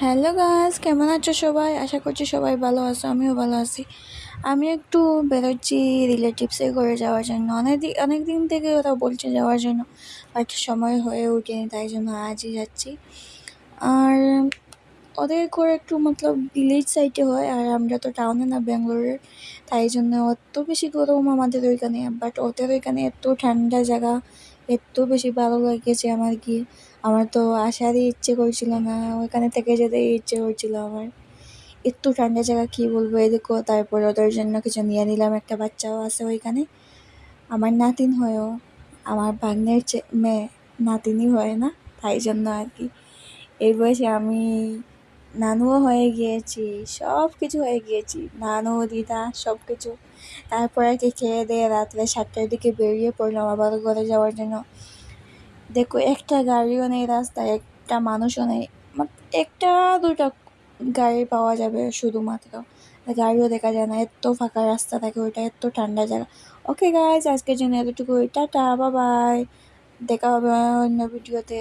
Hello guys, কেমন আছো সবাই? আশা করছি সবাই ভালো আছো, আমিও ভালো আছি। আমি একটু বেরোচ্ছি রিলেটিভসের ঘরে যাওয়ার জন্য। অনেক দিন থেকে ওরা বলছে যাওয়ার জন্য, বাট সময় হয়ে ওঠেনি, তাই জন্য আজই যাচ্ছি। আর ওদের ঘরে একটু মতলব ভিলেজ সাইডে হয়, আর আমরা তো টাউনে না, ব্যাঙ্গালোরের, তাই জন্য অত বেশি গরম আমাদের ওইখানে। বাট ওদের ওইখানে এত ঠান্ডা জায়গা, এত বেশি ভালো লেগেছে আমার গিয়ে। আমার তো আসারই ইচ্ছে করছিল না, ওইখানে থেকে যেতে ইচ্ছে করছিল আমার। একটু ঠান্ডা জায়গা কী বলবো, এদিকেও তারপর ওদের জন্য কিছু নিয়ে নিলাম, একটা বাচ্চাও আছে ওইখানে, আমার নাতিন হয়েও। আমার ভাগ্নের মেয়ে নাতিনই হয় না, তাই জন্য আর কি। এই বয়সে আমি নানুও হয়ে গিয়েছি, সব কিছু হয়ে গিয়েছি, নানু দিদা সব কিছু। তারপর আর কি খেয়ে দিয়ে রাত্রে 7টার দিকে বেরিয়ে পড়লাম আবার ঘরে যাওয়ার জন্য। দেখো, একটা গাড়িও নেই রাস্তায়, একটা মানুষও নেই, একটা দুটো গাড়ি পাওয়া যাবে শুধুমাত্র, গাড়িও দেখা যায় না, এত ফাঁকা রাস্তা থাকে ওইটা, এত ঠান্ডা জায়গা। ওকে গাইজ, আজকের জন্য এতটুকু, টাটা, বাই বাই, দেখা হবে অন্য ভিডিওতে।